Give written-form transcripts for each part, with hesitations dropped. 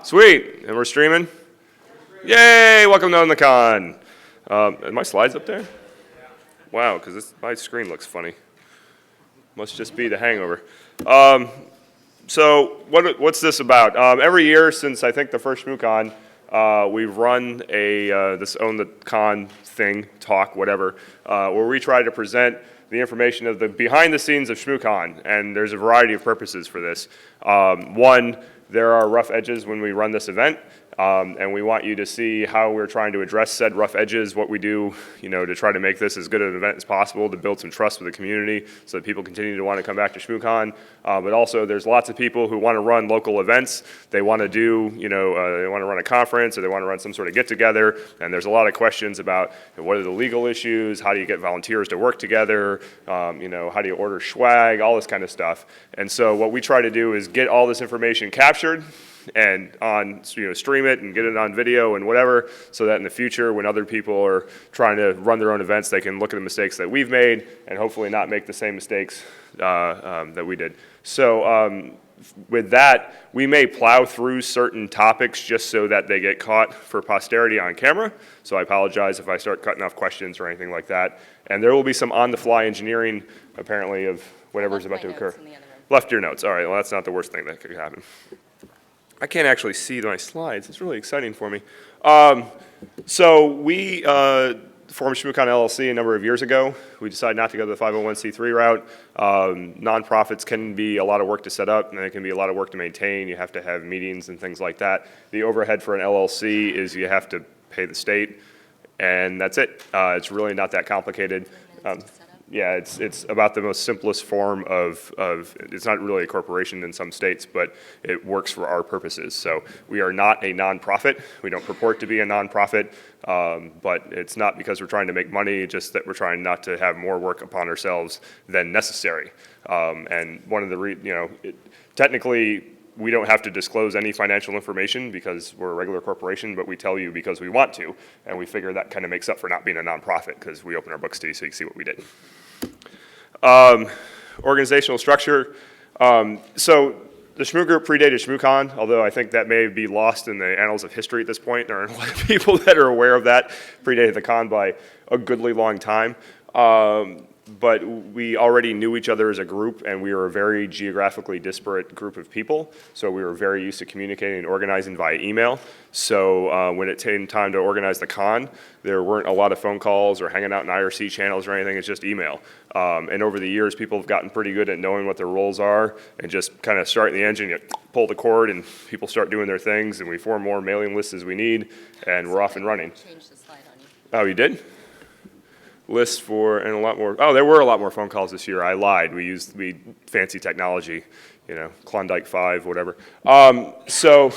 Sweet, and we're streaming? Yay, welcome to ShmooCon. Are my slides up there? Wow, because my screen looks funny. Must just be the hangover. So what's this about? Every year since I think the first ShmooCon, we've run this Own the Con thing, talk, whatever, where we try to present the information of the behind the scenes of ShmooCon, and there's a variety of purposes for this. One, there are rough edges when we run this event, and we want you to see how we're trying to address said rough edges, what we do, to try to make this as good an event as possible, to build some trust with the community so that people continue to want to come back to ShmooCon. But also, there's lots of people who want to run local events. They want to do, they want to run a conference or they want to run some sort of get-together, and there's a lot of questions about what are the legal issues, how do you get volunteers to work together, how do you order swag, all this kind of stuff. And so what we try to do is get all this information captured and stream it and get it on video and whatever, so that in the future when other people are trying to run their own events, they can look at the mistakes that we've made and hopefully not make the same mistakes that we did. So with that, we may plow through certain topics just so that they get caught for posterity on camera. So I apologize if I start cutting off questions or anything like that. And there will be some on-the-fly engineering, apparently, of whatever's about to occur. Left your notes. All right, well, that's not the worst thing that could happen. I can't actually see my slides. It's really exciting for me. So we formed ShmooCon LLC a number of years ago. We decided not to go the 501c3 route. Nonprofits can be a lot of work to set up, and it can be a lot of work to maintain. You have to have meetings and things like that. The overhead for an LLC is you have to pay the state, and that's it. It's really not that complicated. Yeah, it's about the most simplest form of, it's not really a corporation in some states, but it works for our purposes. So we are not a nonprofit. We don't purport to be a nonprofit, but it's not because we're trying to make money, just that we're trying not to have more work upon ourselves than necessary. And one of the, technically, we don't have to disclose any financial information because we're a regular corporation, but we tell you because we want to, and we figure that kind of makes up for not being a nonprofit because we open our books to you so you can see what we did. Organizational structure. So the Shmoo Group predated ShmooCon, although I think that may be lost in the annals of history at this point. There are a lot of people that are aware of that. Predated the con by a goodly long time. But we already knew each other as a group, and we were a very geographically disparate group of people, so we were very used to communicating and organizing via email. So when it came time to organize the con, there weren't a lot of phone calls or hanging out in IRC channels or anything. It's just email. And over the years, people have gotten pretty good at knowing what their roles are and just kind of starting the engine, you pull the cord, and people start doing their things, and we form more mailing lists as we need, and we're off and running. Change the slide on you. Oh, you did? List for, and a lot more, there were a lot more phone calls this year. I lied. We fancy technology, Klondike 5, whatever. So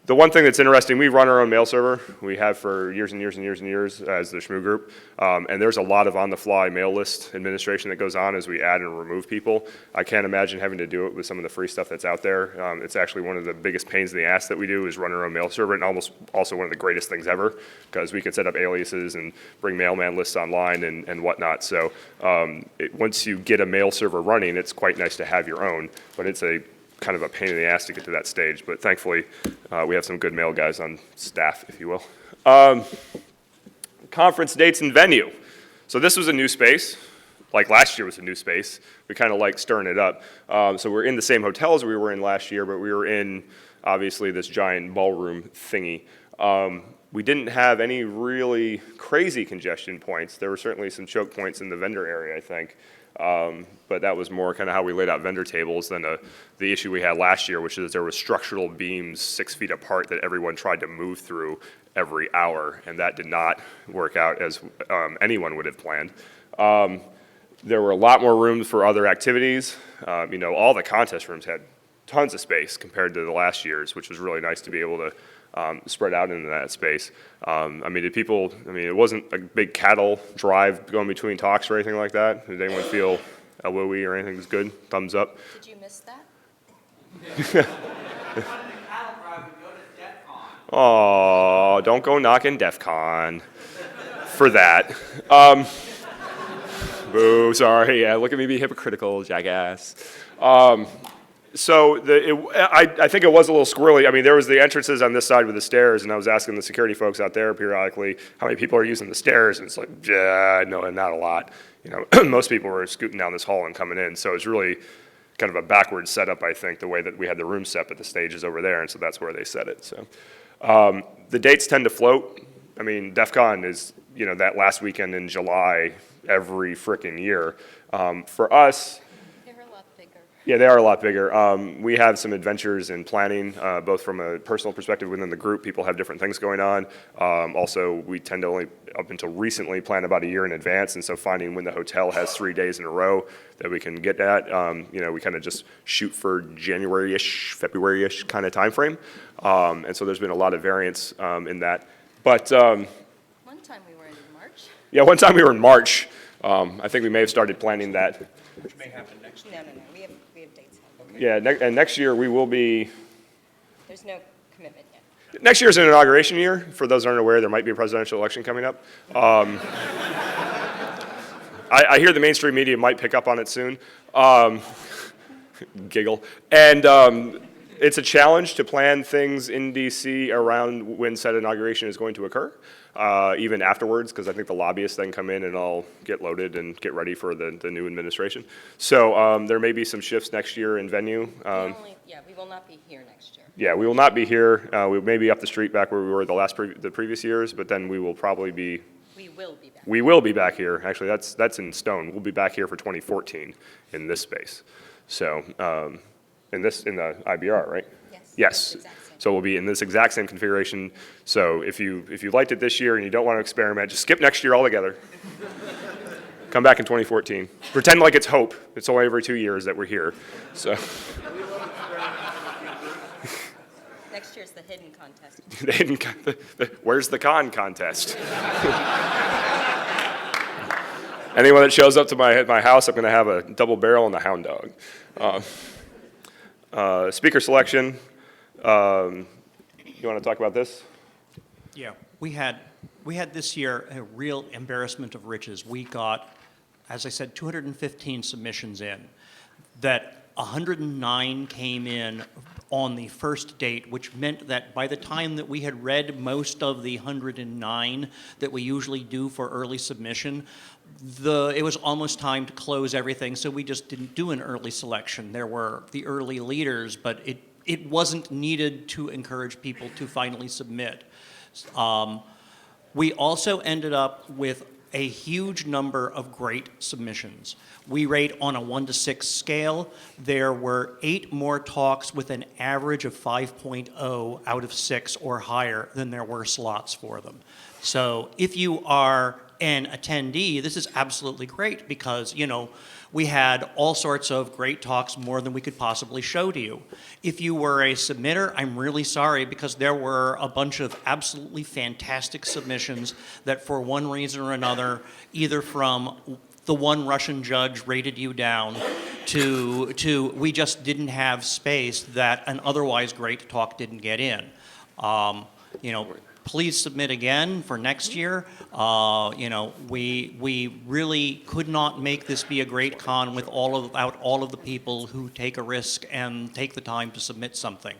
the one thing that's interesting, we run our own mail server. We have for years and years and years and years as the Shmoo Group. And there's a lot of on-the-fly mail list administration that goes on as we add and remove people. I can't imagine having to do it with some of the free stuff that's out there. It's actually one of the biggest pains in the ass that we do is run our own mail server, and almost also one of the greatest things ever, because we can set up aliases and bring mailman lists online and whatnot. So once you get a mail server running, it's quite nice to have your own, but it's a kind of a pain in the ass to get to that stage, but thankfully we have some good mail guys on staff, if you will. Conference dates and venue. So this was a new space, like last year was a new space. We kind of like stirring it up. So we're in the same hotel as we were in last year, but we were in obviously this giant ballroom thingy. We didn't have any really crazy congestion points. There were certainly some choke points in the vendor area, I think. But that was more kind of how we laid out vendor tables than the issue we had last year, which is there was structural beams 6 feet apart that everyone tried to move through every hour, and that did not work out as anyone would have planned. There were a lot more rooms for other activities. All the contest rooms had tons of space compared to the last year's, which was really nice to be able to spread out into that space. It wasn't a big cattle drive going between talks or anything like that. Did anyone feel LOE or anything was good? Thumbs up? Did you miss that? Oh, don't go knocking DEF CON for that. Boo, sorry. Yeah, look at me be hypocritical, jackass. So I think it was a little squirrely. I mean, there was the entrances on this side with the stairs, and I was asking the security folks out there periodically how many people are using the stairs, and it's like, yeah, no, not a lot. You know, most people were scooting down this hall and coming in, so it's really kind of a backwards setup, I think, the way that we had the room set, but the stage is over there, and so that's where they set it. So the dates tend to float. I mean, DEF CON is, you know, that last weekend in July every frickin' year. For us, yeah, they are a lot bigger. We have some adventures in planning, both from a personal perspective within the group. People have different things going on. Also, we tend to only, up until recently, plan about a year in advance, and so finding when the hotel has 3 days in a row that we can get at, you know, we kind of just shoot for January-ish, February-ish kind of time frame. And so there's been a lot of variance in that. But one time we were in March. Yeah, one time we were in March. I think we may have started planning that. Which may happen next year. No. We have dates. Okay. Yeah, and next year we will be. There's no commitment yet. Next year is an inauguration year. For those who aren't aware, there might be a presidential election coming up. I hear the mainstream media might pick up on it soon. Giggle. And it's a challenge to plan things in D.C. around when said inauguration is going to occur, even afterwards, because I think the lobbyists then come in and all get loaded and get ready for the new administration. So there may be some shifts next year in venue. We will not be here next year. Yeah, we will not be here. We may be up the street back where we were the previous years, but then we will probably be. We will be back. We will be back here. Actually, that's in stone. We'll be back here for 2014 in this space. So in the IBR, right? Yes. Yes. So we'll be in this exact same configuration. So if you liked it this year and you don't want to experiment, just skip next year altogether. Come back in 2014. Pretend like it's hope. It's only every 2 years that we're here. So. Next year's the hidden contest. Where's the con contest? Anyone that shows up to my house, I'm going to have a double barrel and a hound dog. Speaker selection. You want to talk about this? Yeah, we had this year a real embarrassment of riches. We got, as I said, 215 submissions in. That 109 came in on the first date, which meant that by the time that we had read most of the 109 that we usually do for early submission, it was almost time to close everything, so we just didn't do an early selection. There were the early leaders, but it wasn't needed to encourage people to finally submit. We also ended up with a huge number of great submissions. We rate on a 1 to 6 scale. There were 8 more talks with an average of 5.0 out of 6 or higher than there were slots for them. So if you are an attendee, this is absolutely great because, you know, we had all sorts of great talks, more than we could possibly show to you. If you were a submitter, I'm really sorry because there were a bunch of absolutely fantastic submissions that for one reason or another, either from the one Russian judge rated you down to we just didn't have space that an otherwise great talk didn't get in. You know, please submit again for next year. You know, we really could not make this be a great con without all of the people who take a risk and take the time to submit something.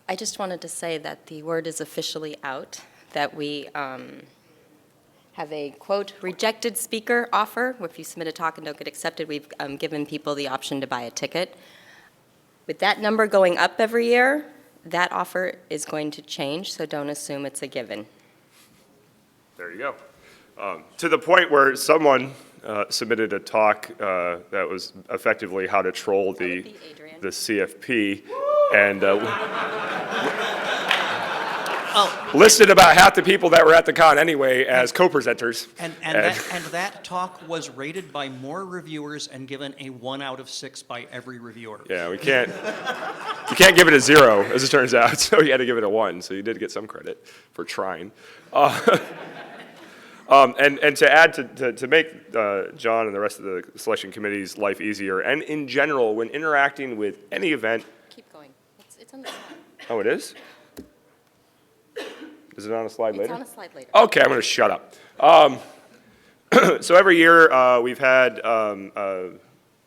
I just wanted to say that the word is officially out, that we have a, quote, rejected speaker offer. If you submit a talk and don't get accepted, we've given people the option to buy a ticket. With that number going up every year, that offer is going to change, so don't assume it's a given. There you go. To the point where someone submitted a talk that was effectively how to troll the CFP, and listed about half the people that were at the con anyway as co-presenters. And that talk was rated by more reviewers and given a 1 out of 6 by every reviewer. Yeah, you can't give it a 0, as it turns out, so you had to give it a 1, so you did get some credit for trying. And to add to make John and the rest of the selection committee's life easier, and in general, when interacting with any event. Keep going. It's on the slide. Oh, it is? Is it on a slide later? It's on a slide later. Okay, I'm going to shut up. So every year we've had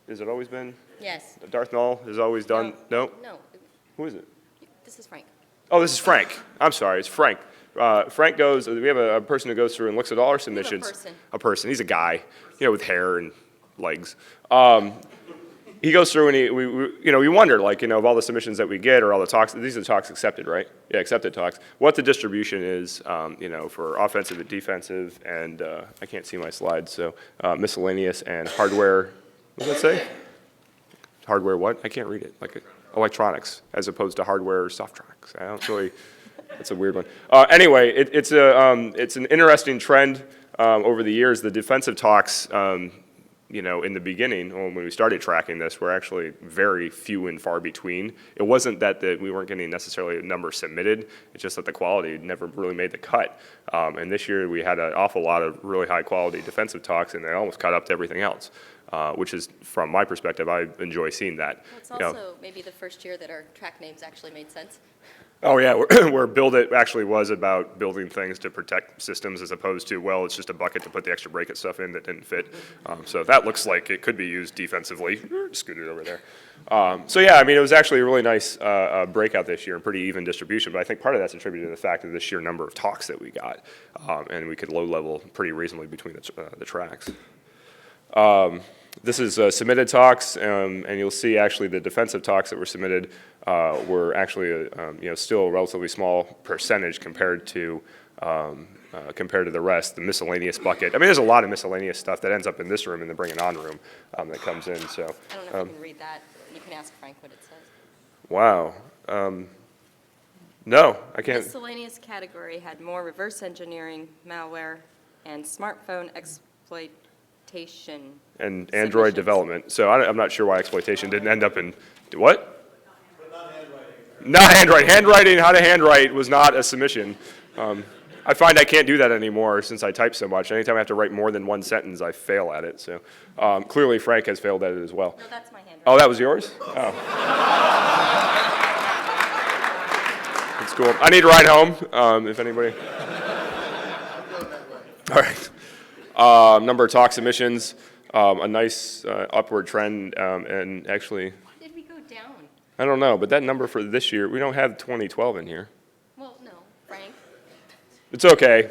Has it always been? Yes. Darth Null has always done? No? No, Who is it? this is Frank. Oh, this is Frank. I'm sorry, it's Frank. Frank goes, we have a person who goes through and looks at all our submissions. person. A person, he's a guy, with hair and legs. He goes through and we wonder, like, of all the submissions that we get or all the talks, these are the talks accepted, right? Yeah, accepted talks. What the distribution is, for offensive and defensive, and I can't see my slides, so miscellaneous and hardware, what does that say? Hardware what? I can't read it. Like electronics, as opposed to hardware or softronics. I don't really, that's a weird one. Anyway, it's an interesting trend over the years. The defensive talks, in the beginning, when we started tracking this, were actually very few and far between. It wasn't that we weren't getting necessarily a number submitted, it's just that the quality never really made the cut. And this year we had an awful lot of really high quality defensive talks, and they almost caught up to everything else, which is, from my perspective, I enjoy seeing that. Well, it's also maybe the first year that our track names actually made sense. Oh yeah, where Build It actually was about building things to protect systems as opposed to, well, it's just a bucket to put the extra break it stuff in that didn't fit. So that looks like it could be used defensively. Scoot it over there. So yeah, I mean, it was actually a really nice breakout this year and pretty even distribution, but I think part of that's attributed to the fact of the sheer number of talks that we got, and we could low level pretty reasonably between the tracks. This is submitted talks, and you'll see actually the defensive talks that were submitted were actually still a relatively small percentage compared to the rest. The miscellaneous bucket. I mean, there's a lot of miscellaneous stuff that ends up in this room and the bring it on room that comes in. So I don't know if you can read that. You can ask Frank what it says. wow. No, I can't. Miscellaneous category had more reverse engineering, malware, and smartphone exploitation. And Android development. So I'm not sure why exploitation didn't end up in what? Not handwriting. Handwriting, how to handwrite was not a submission. I find I can't do that anymore since I type so much. Anytime I have to write more than one sentence, I fail at it. So clearly Frank has failed at it as well. No, that's my handwriting. Oh, that was yours? Oh. That's cool. I need a ride home, if anybody. All right. Number of talk submissions, a nice upward trend, and actually, Why did we go down? I don't know, but that number for this year, we don't have 2012 in here. Well, no, Frank. It's okay.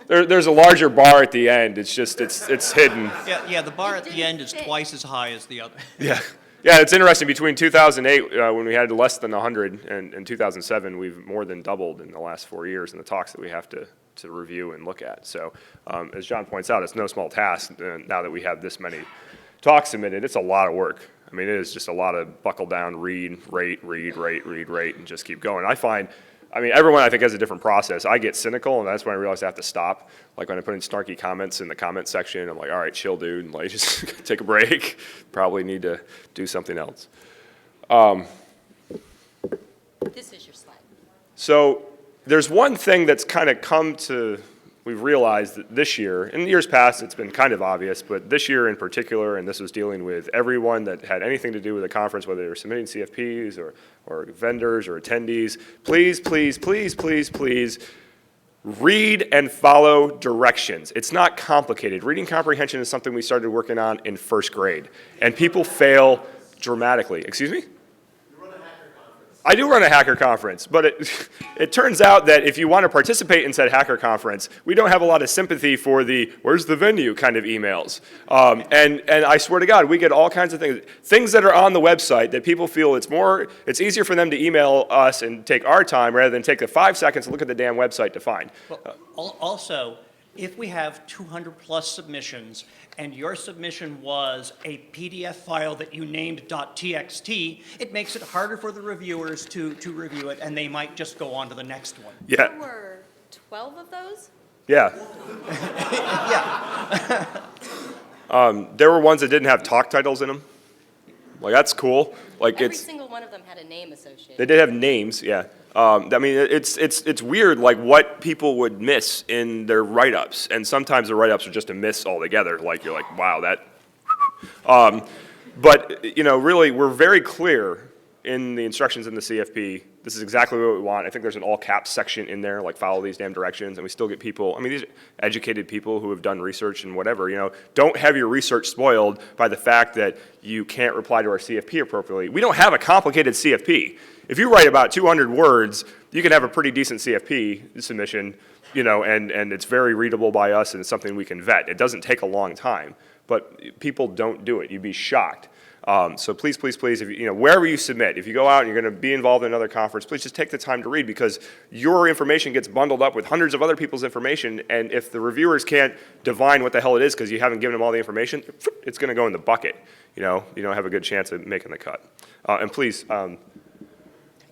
There's a larger bar at the end. It's just, it's hidden. Yeah, the bar at the end is twice as high as the other. Yeah. Yeah, it's interesting. Between 2008, when we had less than 100, and 2007, we've more than doubled in the last 4 years in the talks that we have to review and look at. So, as John points out, it's no small task now that we have this many talks submitted. It's a lot of work. I mean, it is just a lot of buckle down, read, rate, and just keep going. Everyone I think has a different process. I get cynical, and that's when I realize I have to stop. Like when I put in snarky comments in the comment section, I'm like, all right, chill, dude, and like just take a break. Probably need to do something else. This is your slide. So there's one thing that's kind of we've realized that this year, in years past it's been kind of obvious, but this year in particular, and this was dealing with everyone that had anything to do with the conference, whether they were submitting CFPs or vendors or attendees, please, read and follow directions. It's not complicated. Reading comprehension is something we started working on in first grade, and people fail dramatically. Excuse me? I do run a hacker conference, but it turns out that if you want to participate in said hacker conference, we don't have a lot of sympathy for the "where's the venue" kind of emails. And I swear to God, we get all kinds of things that are on the website that people feel it's easier for them to email us and take our time rather than take the 5 seconds to look at the damn website to find. Well, also, if we have 200 plus submissions and your submission was a PDF file that you named .txt, it makes it harder for the reviewers to review it, and they might just go on to the next one. Yeah. There were 12 of those? Yeah. Yeah. There were ones that didn't have talk titles in them. Like, that's cool. Like, Every single one of them had a name associated. They did have names, yeah. It's weird, like what people would miss in their write-ups, and sometimes the write-ups are just a miss altogether. Like you're like, wow, that. But really, we're very clear in the instructions in the CFP This is exactly what we want. I think there's an all caps section in there, like follow these damn directions, and we still get people, I mean, these are educated people who have done research and whatever, don't have your research spoiled by the fact that you can't reply to our CFP appropriately. We don't have a complicated CFP. If you write about 200 words, you can have a pretty decent CFP submission, and it's very readable by us and it's something we can vet. It doesn't take a long time, but people don't do it. You'd be shocked. So please, please, please, if wherever you submit, if you go out and you're going to be involved in another conference, please just take the time to read, because your information gets bundled up with hundreds of other people's information, and if the reviewers can't divine what the hell it is because you haven't given them all the information, it's going to go in the bucket. You don't have a good chance of making the cut. And please,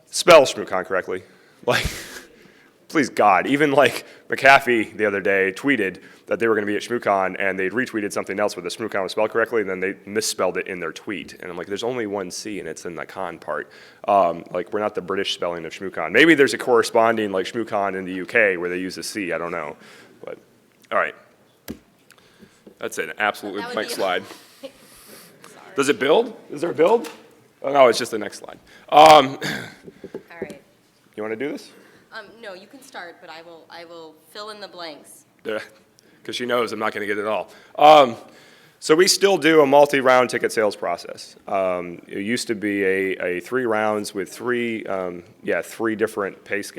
spell ShmooCon correctly. Please God, even McAfee the other day tweeted that they were going to be at ShmooCon, and they'd retweeted something else where the ShmooCon was spelled correctly, and then they misspelled it in their tweet. And I'm like, there's only one C, and it's in the con part. We're not the British spelling of ShmooCon. Maybe there's a corresponding ShmooCon in the UK where they use a C. I don't know. But all right, that's an absolutely blank slide. Does it build? Is there a build? Oh no, it's just the next slide. All right. You want to do this? No, you can start, but I will fill in the blanks. Because she knows I'm not going to get it all. So we still do a multi-round ticket sales process. It used to be a 3 rounds with three different price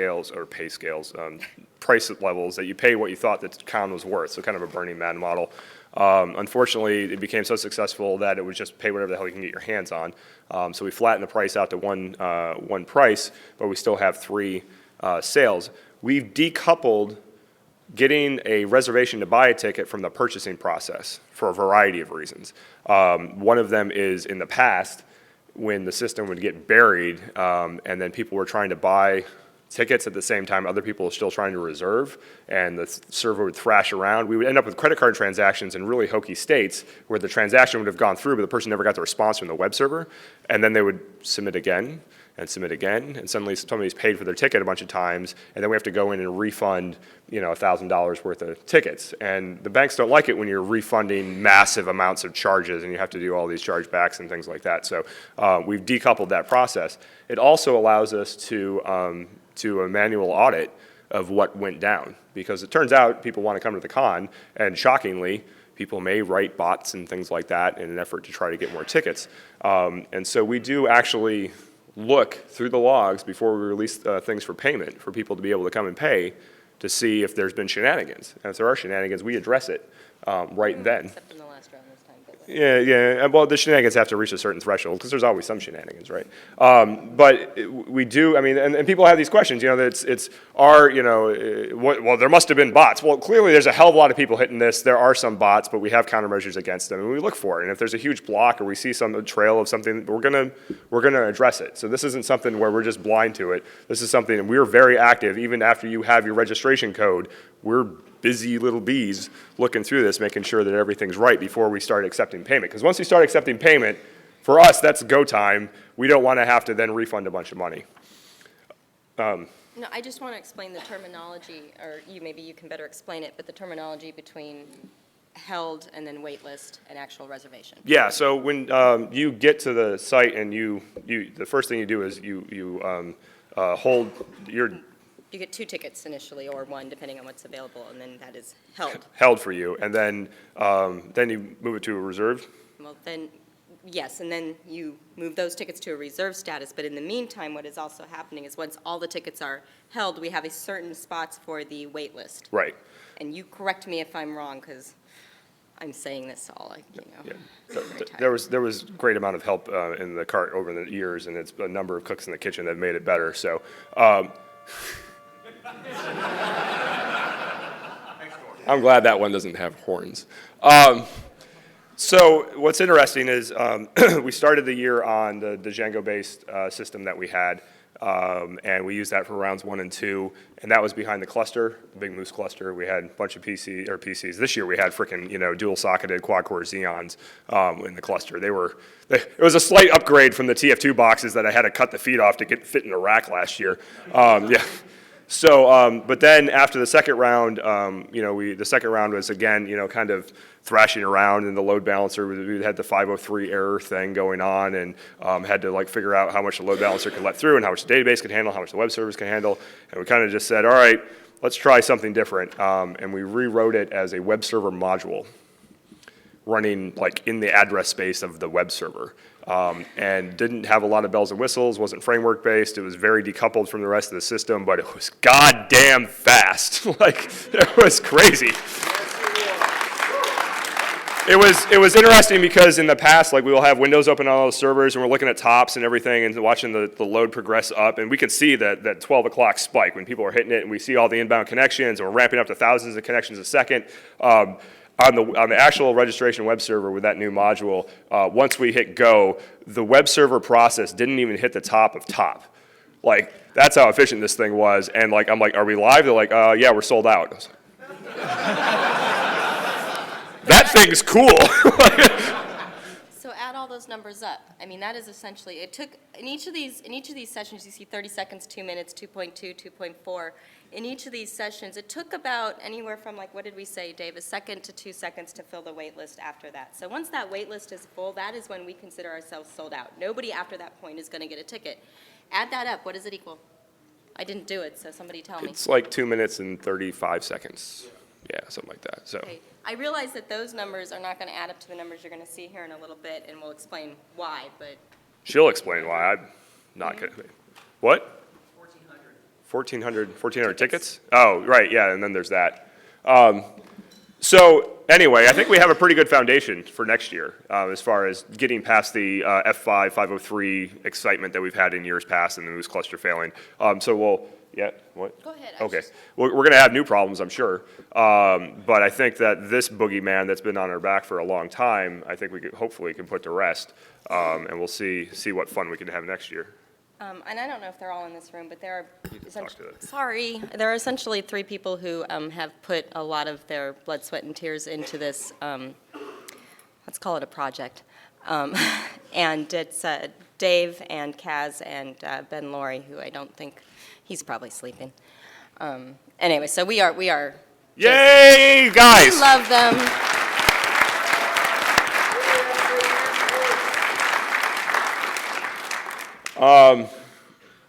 levels that you pay what you thought the con was worth, so kind of a Burning Man model. Unfortunately, it became so successful that it was just pay whatever the hell you can get your hands on. So we flattened the price out to one price, but we still have 3 sales. We've decoupled getting a reservation to buy a ticket from the purchasing process for a variety of reasons. One of them is in the past when the system would get buried and then people were trying to buy tickets at the same time other people were still trying to reserve, and the server would thrash around. We would end up with credit card transactions in really hokey states where the transaction would have gone through, but the person never got the response from the web server, and then they would submit again, and suddenly somebody's paid for their ticket a bunch of times, and then we have to go in and refund, $1,000 worth of tickets. And the banks don't like it when you're refunding massive amounts of charges and you have to do all these chargebacks and things like that. So we've decoupled that process. It also allows us to a manual audit of what went down, because it turns out people want to come to the con, and shockingly, people may write bots and things like that in an effort to try to get more tickets. And so we do actually look through the logs before we release things for payment for people to be able to come and pay to see if there's been shenanigans. And if there are shenanigans, we address it right then. Except in the last round this time. But Yeah. Well, the shenanigans have to reach a certain threshold because there's always some shenanigans, right? But we do. I mean, and people have these questions. Well, there must have been bots. Well, clearly there's a hell of a lot of people hitting this. There are some bots, but we have countermeasures against them, and we look for it. And if there's a huge block or we see some trail of something, we're gonna address it. So this isn't something where we're just blind to it. This is something, and we're very active. Even after you have your registration code, we're busy little bees looking through this, making sure that everything's right before we start accepting payment. Because once we start accepting payment, for us, that's go time. We don't want to have to then refund a bunch of money. no, I just want to explain the terminology, or maybe you can better explain it, but the terminology between held and then wait list and actual reservation. Yeah, so when you get to the site and the first thing you do is you hold your You get 2 tickets initially, or 1, depending on what's available, and then that is held for you, and then you move it to a reserved. Well, then, yes, and then you move those tickets to a reserve status, but in the meantime, what is also happening is once all the tickets are held, we have a certain spots for the wait list. Right. And you correct me if I'm wrong, because I'm saying this all, Yeah. very There was great amount of help in the cart over the years, and it's a number of cooks in the kitchen that made it better, so. I'm glad that one doesn't have horns. So what's interesting is we started the year on the Django-based system that we had, and we used that for rounds 1 and 2, and that was behind the cluster, the Big Moose cluster. We had a bunch of PCs. This year we had frickin' dual-socketed quad-core Xeons in the cluster. It was a slight upgrade from the TF2 boxes that I had to cut the feet off to fit in a rack last year. Yeah. So, but then after the second round, the second round was again, kind of thrashing around in the load balancer. We had the 503 error thing going on, and had to like figure out how much the load balancer could let through and how much the database could handle, how much the web servers can handle. And we kind of just said, all right, let's try something different. And we rewrote it as a web server module running like in the address space of the web server. And didn't have a lot of bells and whistles, wasn't framework based, it was very decoupled from the rest of the system, but it was goddamn fast. Like, it was crazy. It was interesting because in the past, like, we will have windows open on all the servers and we're looking at tops and everything and watching the load progress up, and we could see that 12 o'clock spike when people are hitting it, and we see all the inbound connections and we're ramping up to thousands of connections a second. On the actual registration web server with that new module, once we hit go, the web server process didn't even hit the top of top. Like, that's how efficient this thing was. And like, I'm like, are we live? They're like, yeah, we're sold out. I was like, that thing's cool. So add all those numbers up. I mean, that is essentially, it took, in each of these sessions, you see 30 seconds, 2 minutes, 2.2, 2.4. In each of these sessions, it took about anywhere from, like, what did we say, Dave, a second to 2 seconds to fill the wait list after that. So once that wait list is full, that is when we consider ourselves sold out. Nobody after that point is going to get a ticket. Add that up. What does it equal? I didn't do it, so somebody tell me. It's like 2 minutes and 35 seconds. Yeah, something like that. So. Okay. I realize that those numbers are not going to add up to the numbers you're going to see here in a little bit, and we'll explain why, but. She'll explain why. I'm not going to. What? 1,400 tickets? Oh, right, yeah, and then there's that. So anyway, I think we have a pretty good foundation for next year as far as getting past the F5, 503 excitement that we've had in years past and the Moose cluster failing. So we'll, yeah, what? Go ahead. Okay, we're going to have new problems, I'm sure. But I think that this boogeyman that's been on our back for a long time, I think we could, hopefully can put to rest, and we'll see what fun we can have next year. And I don't know if they're all in this room, but there are, Sorry. there are essentially 3 people who have put a lot of their blood, sweat, and tears into this, let's call it a project. And it's Dave and Kaz and Ben Laurie, who I don't think, he's probably sleeping. Anyway, so we are. Yay, guys! Love them.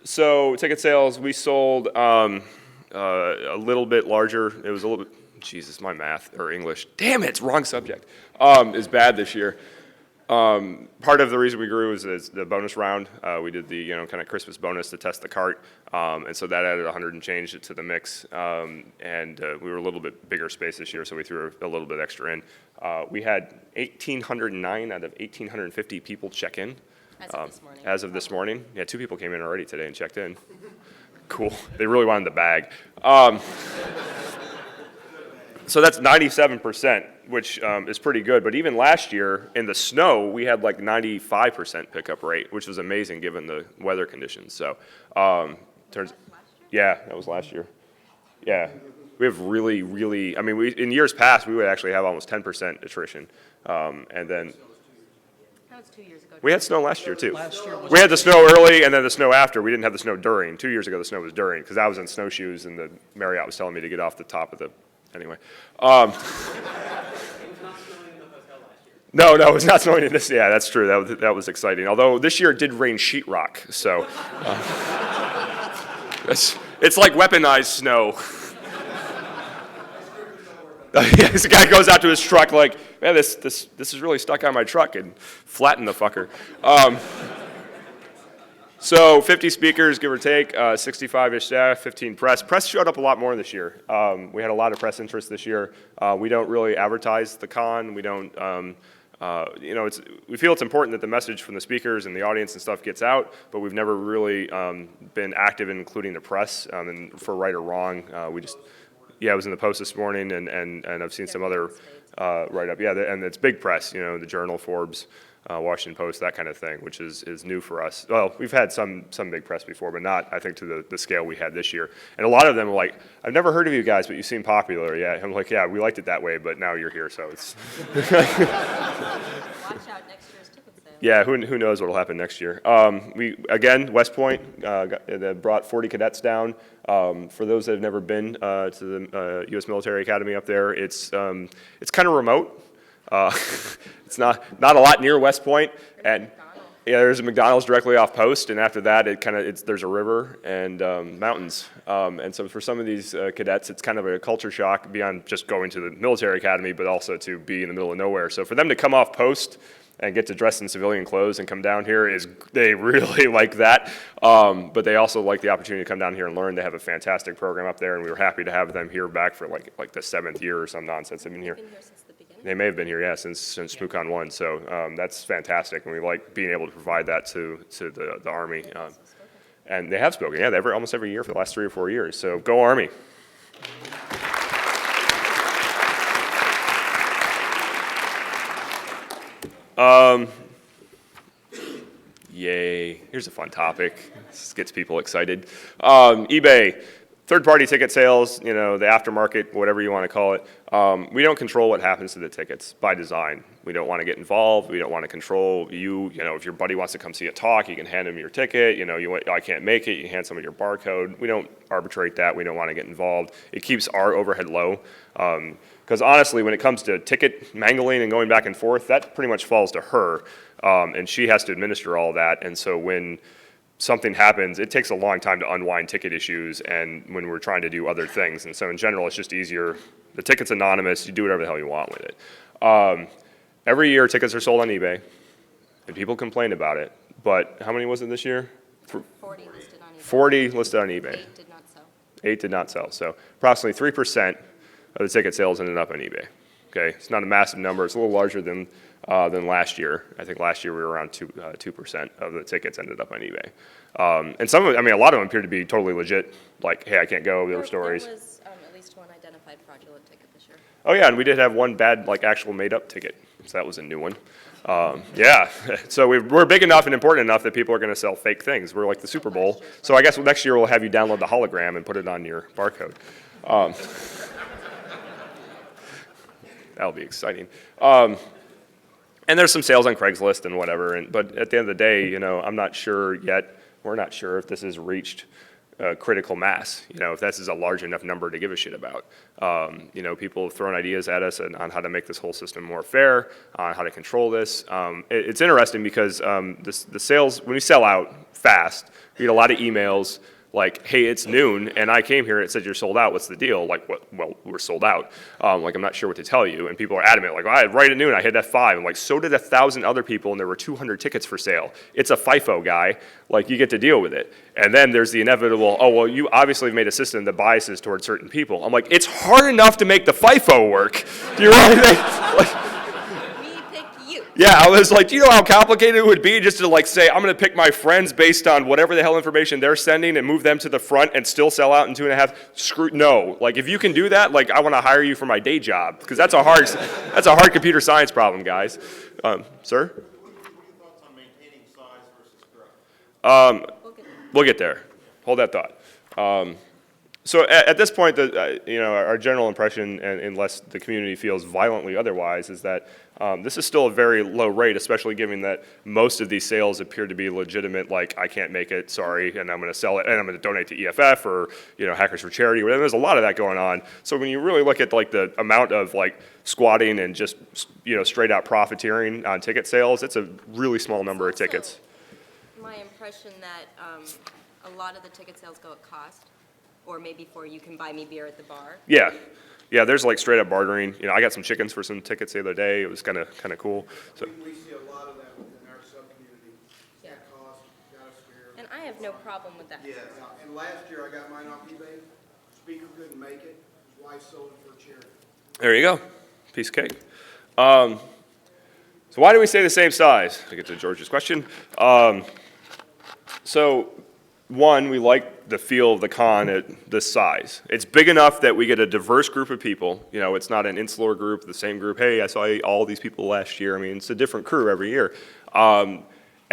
So ticket sales, we sold a little bit larger. It was a little bit, Jesus, my math or English, damn it, it's wrong subject, is bad this year. Part of the reason we grew is the bonus round. We did the kind of Christmas bonus to test the cart, and so that added 100 and change to the mix. And we were a little bit bigger space this year, so we threw a little bit extra in. We had 1,809 out of 1,850 people check in. As of this morning. Yeah, 2 people came in already today and checked in. Cool. They really wanted the bag. So that's 97%, which is pretty good. But even last year in the snow, we had like 95% pickup rate, which was amazing given the weather conditions. So, yeah, that was last year. Yeah, we have really. I mean, in years past, we would actually have almost 10% attrition, and then. That was 2 years ago. We had snow last year, too. Last year was We had the snow early and then the snow after. We didn't have the snow during. 2 years ago, the snow was during, because I was in snowshoes and the Marriott was telling me to get off the top of the, anyway. No, it was not snowing in this. Yeah, that's true. That was exciting. Although this year it did rain sheetrock, so. It's like weaponized snow. This guy goes out to his truck like, man, this is really stuck on my truck, and flatten the fucker. So 50 speakers, give or take, 65-ish staff, 15 press. Press showed up a lot more this year. We had a lot of press interest this year. We don't really advertise the con. We don't, we feel it's important that the message from the speakers and the audience and stuff gets out, but we've never really been active in including the press, and for right or wrong, we just. Yeah, I was in the Post this morning, and I've seen some other write-up. Yeah, and it's big press, the Journal, Forbes, Washington Post, that kind of thing, which is new for us. Well, we've had some big press before, but not, I think, to the scale we had this year. And a lot of them are like, I've never heard of you guys, but you seem popular. Yeah, I'm like, yeah, we liked it that way, but now you're here, so it's. Watch out next year's ticket sales. Yeah, who knows what'll happen next year. West Point they brought 40 cadets down. For those that have never been to the U.S. Military Academy up there, it's kind of remote. It's not a lot near West Point, and yeah, there's a McDonald's directly off post, and after that, there's a river and mountains, and so for some of these cadets, it's kind of a culture shock beyond just going to the military academy, but also to be in the middle of nowhere. So for them to come off post and get to dress in civilian clothes and come down here they really like that, but they also like the opportunity to come down here and learn. They have a fantastic program up there, and we were happy to have them here back for like the 7th year or some nonsense. They've been here. They may have been here, yeah, since ShmooCon 1, so that's fantastic, and we like being able to provide that to the Army. And they have spoken, yeah, almost every year for the last 3 or 4 years, so go Army. Yay, here's a fun topic. This gets people excited. eBay. Third-party ticket sales, the aftermarket, whatever you want to call it, we don't control what happens to the tickets by design. We don't want to get involved. We don't want to control you. If your buddy wants to come see a talk, you can hand him your ticket. I can't make it, you hand someone your barcode. We don't arbitrate that. We don't want to get involved. It keeps our overhead low. Because honestly, when it comes to ticket mangling and going back and forth, that pretty much falls to her. And she has to administer all that. And so when something happens, it takes a long time to unwind ticket issues and when we're trying to do other things. And so in general, it's just easier. The ticket's anonymous. You do whatever the hell you want with it. Every year, tickets are sold on eBay, and people complain about it. But how many was it this year? 40 listed on eBay. 40 listed on eBay. 8 did not sell. 8 did not sell. So approximately 3% of the ticket sales ended up on eBay. Okay, it's not a massive number. It's a little larger than last year. I think last year we were around 2% of the tickets ended up on eBay. And some of it, a lot of them appear to be totally legit. Like, hey, I can't go. There were stories. There was at least one identified fraudulent ticket this year. Oh yeah, and we did have one bad, actual made-up ticket. So that was a new one. Yeah, so we're big enough and important enough that people are going to sell fake things. We're like the Super Bowl. So I guess next year we'll have you download the hologram and put it on your barcode. That'll be exciting. And there's some sales on Craigslist and whatever. But at the end of the day, I'm not sure yet. We're not sure if this has reached critical mass. If this is a large enough number to give a shit about. People have thrown ideas at us on how to make this whole system more fair, on how to control this. It's interesting because the sales, when we sell out fast, we get a lot of emails like, hey, it's noon, and I came here and it said you're sold out. What's the deal? Like, what? Well, we're sold out. I'm not sure what to tell you. And people are adamant, like, right at noon, I hit F5. I'm like, so did 1,000 other people, and there were 200 tickets for sale. It's a FIFO guy. Like, you get to deal with it. And then there's the inevitable, oh, well, you obviously have made a system that biases towards certain people. I'm like, it's hard enough to make the FIFO work. Do you really think? Yeah, I was like, do you know how complicated it would be just to say, I'm going to pick my friends based on whatever the hell information they're sending and move them to the front and still sell out in 2.5? No. If you can do that, I want to hire you for my day job because that's a hard computer science problem, guys. Sir? What are your thoughts on maintaining size versus growth? We'll get there. Hold that thought. So at this point, our general impression, unless the community feels violently otherwise, is that this is still a very low rate, especially given that most of these sales appear to be legitimate, like, I can't make it, sorry, and I'm going to sell it, and I'm going to donate to EFF or, Hackers for Charity, or whatever. There's a lot of that going on. So when you really look at, the amount of, squatting and just, straight-out profiteering on ticket sales, it's a really small number of tickets. My impression that a lot of the ticket sales go at cost, or maybe for you can buy me beer at the bar. Yeah. Yeah, there's straight up bartering. I got some chickens for some tickets the other day. It was kind of cool. So We see a lot of that within our sub-community. Yeah. That cost, got us beer. And I have no problem with that. Yeah, and last year I got mine off eBay. Speaker couldn't make it. His wife sold it for charity. there you go. Piece of cake. So why do we say the same size? To get to George's question. So one, we like the feel of the con at this size. It's big enough that we get a diverse group of people. It's not an insular group, the same group. Hey, I saw all these people last year. It's a different crew every year. And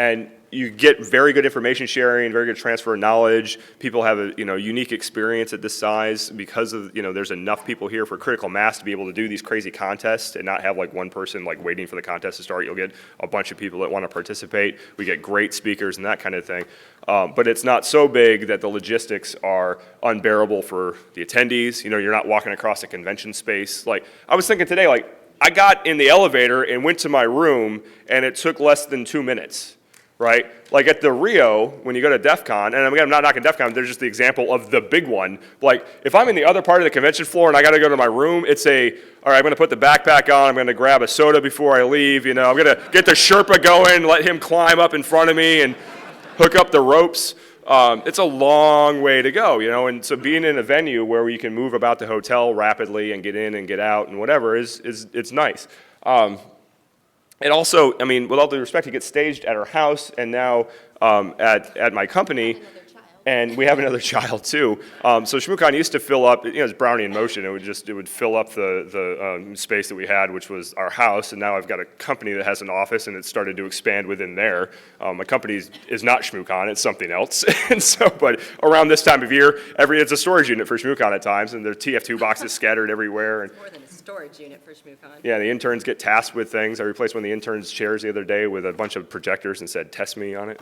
And you get very good information sharing, very good transfer of knowledge. People have a unique experience at this size because of there's enough people here for critical mass to be able to do these crazy contests and not have like one person like waiting for the contest to start. You'll get a bunch of people that want to participate. We get great speakers and that kind of thing. But it's not so big that the logistics are unbearable for the attendees. You're not walking across a convention space. Like I was thinking today, like I got in the elevator and went to my room and it took less than 2 minutes. Right? Like at the Rio, when you go to DEF CON, and again, I'm not knocking DEF CON, there's just the example of the big one. Like, if I'm in the other part of the convention floor and I gotta go to my room, it's all right, I'm gonna put the backpack on, I'm gonna grab a soda before I leave, I'm gonna get the Sherpa going, let him climb up in front of me and hook up the ropes. It's a long way to go, and so being in a venue where you can move about the hotel rapidly and get in and get out and whatever it's nice. And also, I mean, with all due respect, he gets staged at our house and now at my company. And we have another child too. So ShmooCon used to fill up, it's Brownie in motion. It would fill up the space that we had, which was our house. And now I've got a company that has an office, and it's started to expand within there. My company is not ShmooCon; it's something else. And so, but around this time of year, it's a storage unit for ShmooCon at times, and there are TF2 boxes scattered everywhere. And more than a storage unit for ShmooCon. yeah, the interns get tasked with things. I replaced one of the interns' chairs the other day with a bunch of projectors and said, "Test me on it."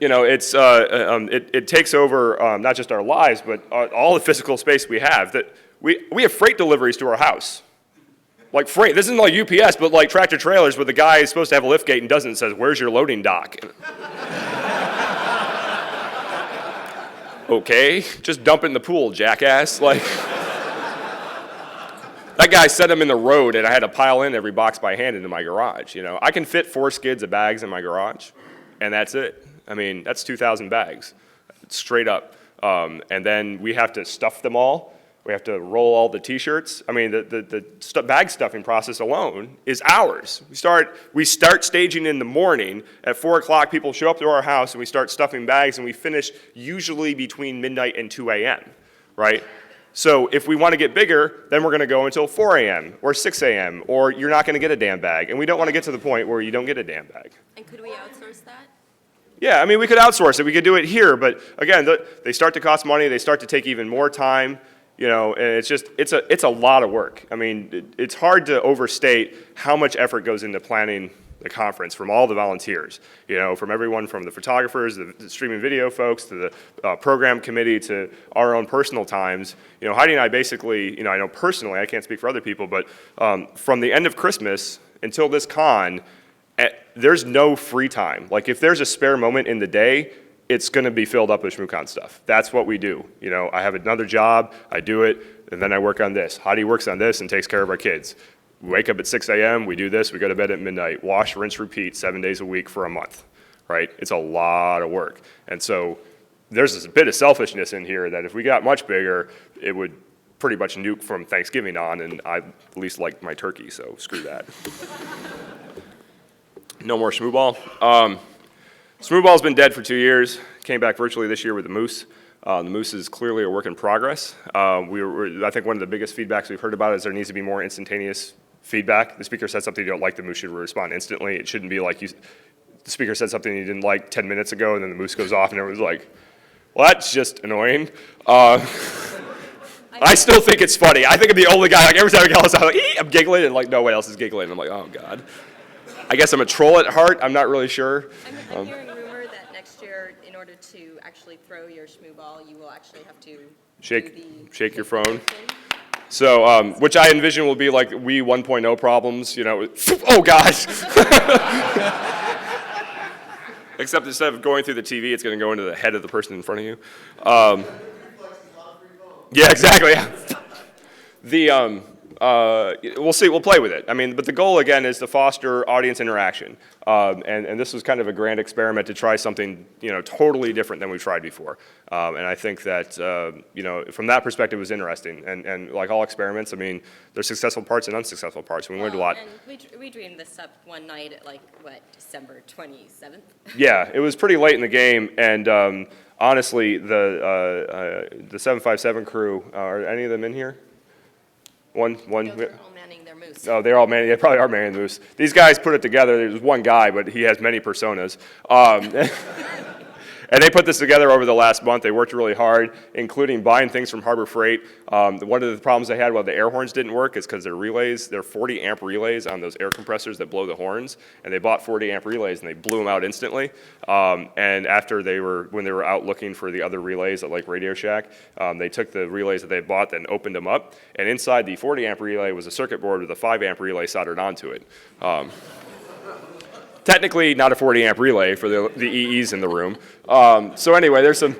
It takes over not just our lives, but all the physical space we have. That we have freight deliveries to our house. Like freight, this isn't like UPS, but like tractor trailers where the guy is supposed to have a lift gate and doesn't, and says, "Where's your loading dock?" Okay, just dump it in the pool, jackass. Like, that guy set them in the road, and I had to pile in every box by hand into my garage. I can fit 4 skids of bags in my garage, and that's it. I mean, that's 2,000 bags, straight up. And then we have to stuff them all. We have to roll all the T-shirts. I mean, the bag stuffing process alone is hours. We start staging in the morning. At 4 o'clock, people show up to our house, and we start stuffing bags, and we finish usually between midnight and 2 a.m., right? So if we want to get bigger, then we're going to go until 4 a.m. or 6 a.m., or you're not going to get a damn bag. And we don't want to get to the point where you don't get a damn bag. And could we outsource that? Yeah, I mean, we could outsource it. We could do it here, but again, they start to cost money. They start to take even more time, and it's a lot of work. I mean, it's hard to overstate how much effort goes into planning the conference from all the volunteers, from everyone from the photographers, the streaming video folks, to the program committee, to our own personal times. Heidi and I basically, I know personally, I can't speak for other people, but from the end of Christmas until this con, there's no free time. Like if there's a spare moment in the day, it's going to be filled up with ShmooCon stuff. That's what we do. I have another job, I do it, and then I work on this. Heidi works on this and takes care of our kids. We wake up at 6 a.m., we do this, we go to bed at midnight, wash, rinse, repeat 7 days a week for a month, right? It's a lot of work. And so there's a bit of selfishness in here that if we got much bigger, it would pretty much nuke from Thanksgiving on, and I at least like my turkey, so screw that. No more Shmooball. Shmooball's been dead for 2 years. Came back virtually this year with the Moose. The Moose is clearly a work in progress. I think one of the biggest feedbacks we've heard about is there needs to be more instantaneous feedback. The speaker said something you don't like, the Moose should respond instantly. It shouldn't be like the speaker said something you didn't like 10 minutes ago, and then the Moose goes off, and everyone's like, well, that's just annoying. I still think it's funny. I think I'm the only guy, like every time I get outside, I'm like, I'm giggling, and like no one else is giggling. I'm like, oh, God. I guess I'm a troll at heart. I'm not really sure. I'm hearing rumor that next year, in order to actually throw your Shmooball, you will actually have to shake your phone. So, which I envision will be like Wii 1.0 problems, oh gosh. Except instead of going through the TV, it's going to go into the head of the person in front of you. Yeah, exactly. We'll see. We'll play with it. I mean, but the goal again is to foster audience interaction, and this was kind of a grand experiment to try something totally different than we've tried before. And I think that from that perspective, it was interesting. And like all experiments, I mean, there's successful parts and unsuccessful parts. And we learned a lot. And we dreamed this up one night at December 27th. Yeah, it was pretty late in the game, and honestly, the 757 crew, are any of them in here? One. They're all manning their Moose. Oh, they probably are Manny the Moose. These guys put it together. There's one guy, but he has many personas. And they put this together over the last month. They worked really hard, including buying things from Harbor Freight. One of the problems they had while the air horns didn't work is because their relays, they're 40 amp relays on those air compressors that blow the horns. And they bought 40 amp relays and they blew them out instantly. And after when they were out looking for the other relays at like Radio Shack, they took the relays that they bought and opened them up. And inside the 40 amp relay was a circuit board with a 5 amp relay soldered onto it. Technically not a 40 amp relay for the EEs in the room. So anyway, there's some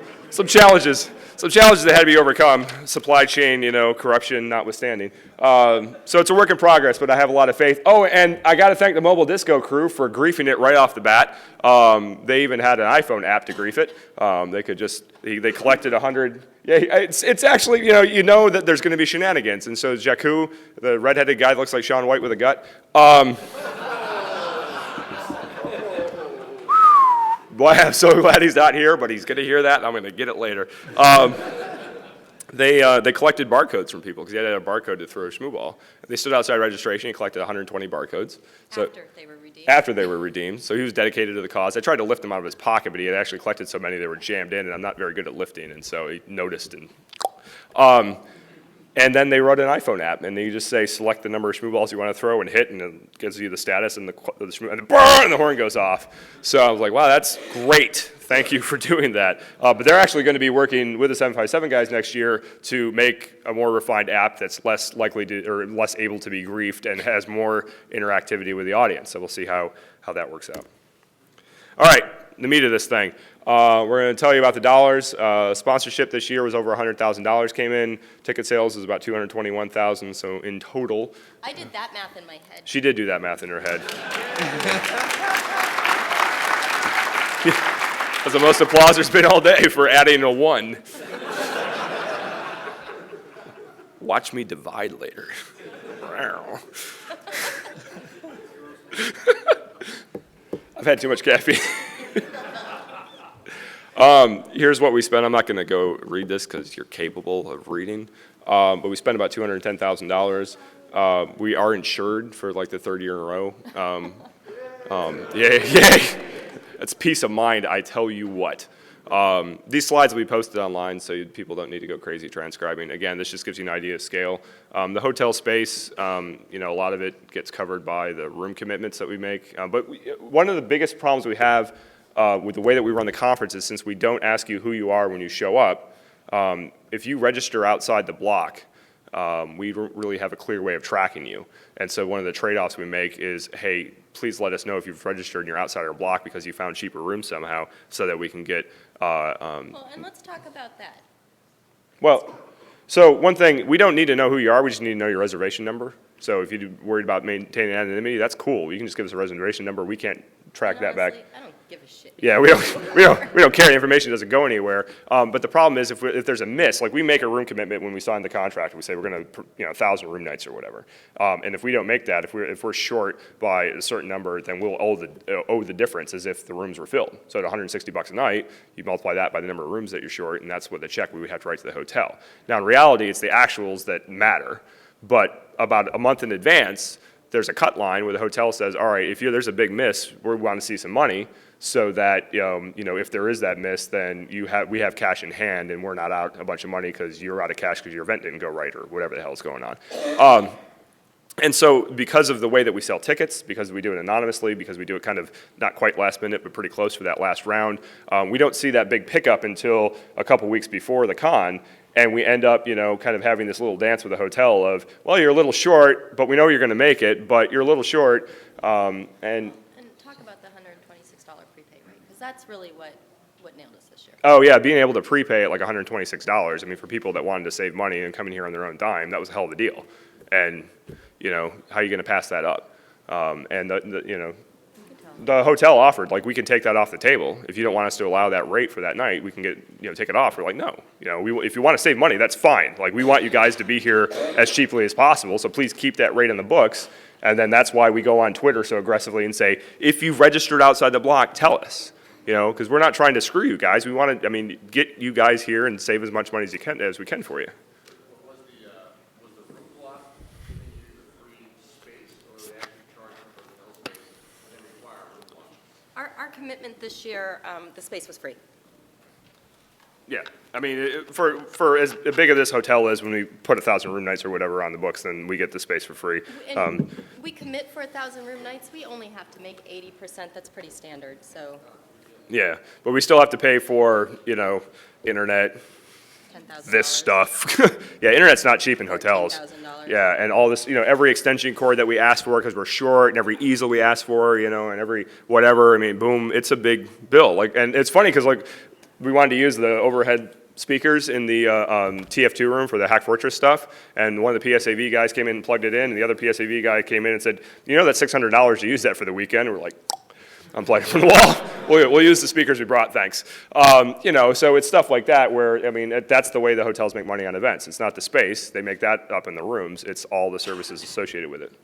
challenges that had to be overcome, supply chain, corruption notwithstanding. So it's a work in progress, but I have a lot of faith. Oh, and I got to thank the Mobile Disco crew for griefing it right off the bat. They even had an iPhone app to grief it. They collected 100. Yeah, it's actually, you know that there's going to be shenanigans. And so Jakku, the redheaded guy that looks like Shaun White with a gut, boy, I'm so glad he's not here, but he's going to hear that, and I'm going to get it later. They collected barcodes from people because you had to have a barcode to throw a shmoo ball. They stood outside registration and collected 120 barcodes. So, After they were redeemed. After they were redeemed. So he was dedicated to the cause. I tried to lift them out of his pocket, but he had actually collected so many they were jammed in, and I'm not very good at lifting, and so he noticed. And then they wrote an iPhone app, and you just say, select the number of shmoo balls you want to throw and hit, and it gives you the status, and the horn goes off. So I was like, wow, that's great. Thank you for doing that. But they're actually going to be working with the 757 guys next year to make a more refined app that's less likely to, or less able to be griefed and has more interactivity with the audience. So we'll see how that works out. All right, the meat of this thing. We're going to tell you about the dollars. Sponsorship this year was over $100,000 came in. Ticket sales was about $221,000. So in total, I did that math in my head. she did do that math in her head. That's the most applause there's been all day for adding a 1. Watch me divide later. I've had too much caffeine. Here's what we spent. I'm not going to go read this because you're capable of reading. But we spent about $210,000. We are insured for like the 3rd year in a row. Yay. That's peace of mind, I tell you what. These slides will be posted online, so people don't need to go crazy transcribing. Again, this just gives you an idea of scale. The hotel space, a lot of it gets covered by the room commitments that we make. One of the biggest problems we have with the way that we run the conference is since we don't ask you who you are when you show up, if you register outside the block, we don't really have a clear way of tracking you. And so one of the trade-offs we make is, hey, please let us know if you've registered and you're outside our block because you found cheaper rooms somehow so that we can get... Well, and let's talk about that. Well, so one thing, we don't need to know who you are, we just need to know your reservation number. So if you're worried about maintaining anonymity, that's cool. You can just give us a reservation number. We can't track that back. I don't give a shit. Yeah, we don't care. The information doesn't go anywhere. But the problem is if there's a miss, like we make a room commitment when we sign the contract. We say we're going to, 1,000 room nights or whatever. And if we don't make that, if we're short by a certain number, then we'll owe the difference as if the rooms were filled. So at $160 a night, you multiply that by the number of rooms that you're short, and that's what the check we would have to write to the hotel. Now in reality, it's the actuals that matter. But about a month in advance, there's a cut line where the hotel says, all right, if there's a big miss, we want to see some money so that, if there is that miss, then we have cash in hand and we're not out a bunch of money because you're out of cash because your event didn't go right or whatever the hell is going on. And so because of the way that we sell tickets, because we do it anonymously, because we do it kind of not quite last minute but pretty close for that last round, we don't see that big pickup until a couple weeks before the con. And we end up, kind of having this little dance with the hotel of, well, you're a little short, but we know you're going to make it, but you're a little short. And talk about the $126 prepay rate, because that's really what nailed us this year. Oh, yeah, being able to prepay at like $126. I mean, for people that wanted to save money and coming here on their own dime, that was a hell of a deal. And, how are you going to pass that up? The hotel offered, like, we can take that off the table. If you don't want us to allow that rate for that night, we can take it off. We're like, no. If you want to save money, that's fine. Like, we want you guys to be here as cheaply as possible, so please keep that rate in the books. And then that's why we go on Twitter so aggressively and say, if you've registered outside the block, tell us. Because we're not trying to screw you guys. We want to, get you guys here and save as much money as we can for you. Was the room block giving you the free commitment this year, the space was free. Yeah, I mean, for as big as this hotel is, when we put 1,000 room nights or whatever on the books, then we get the space for free. And we commit for 1,000 room nights, we only have to make 80%, that's pretty standard, so Yeah, but we still have to pay for, internet, $10,000. this stuff. Yeah, internet's not cheap in hotels. $10,000. Yeah, and all this, every extension cord that we ask for because we're short, and every easel we ask for, and every whatever, I mean, boom, it's a big bill. And it's funny because, we wanted to use the overhead speakers in the TF2 room for the Hack Fortress stuff, and one of the PSAV guys came in and plugged it in, and the other PSAV guy came in and said, that's $600 to use that for the weekend. And we're like, I'm playing from the wall. We'll use the speakers we brought, thanks. So it's stuff like that where, that's the way the hotels make money on events. It's not the space. They make that up in the rooms. It's all the services associated with it.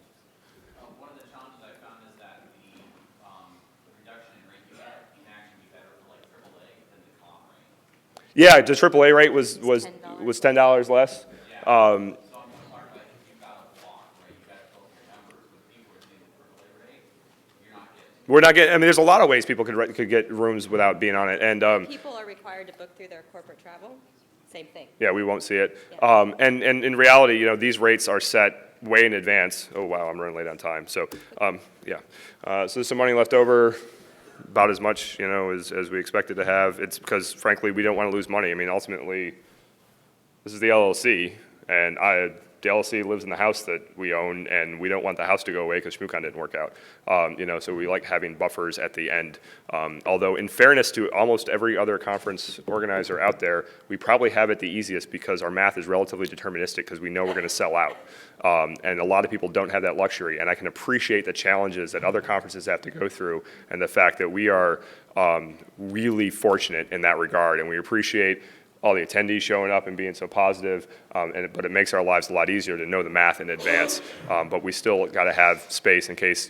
One of the challenges I found is that the reduction in rate you get can actually be better for like AAA than the comp rate. Yeah, the AAA rate was $10 less. So I'm part of like if you've got a block, right, you got to fill your numbers with people who are seeing the AAA rate, you're not getting. We're not getting, there's a lot of ways people could get rooms without being on it. And People are required to book through their corporate travel, same thing. yeah, we won't see it. Yeah. And in reality, these rates are set way in advance. Oh, wow, I'm running late on time. So, yeah. So there's some money left over, about as much, as we expected to have. It's because, frankly, we don't want to lose money. I mean, ultimately, this is the LLC, and the LLC lives in the house that we own, and we don't want the house to go away because ShmooCon didn't work out. So we like having buffers at the end. Although, in fairness to almost every other conference organizer out there, we probably have it the easiest because our math is relatively deterministic because we know we're going to sell out. And a lot of people don't have that luxury, and I can appreciate the challenges that other conferences have to go through and the fact that we are really fortunate in that regard, and we appreciate all the attendees showing up and being so positive, but it makes our lives a lot easier to know the math in advance. But we still got to have space in case,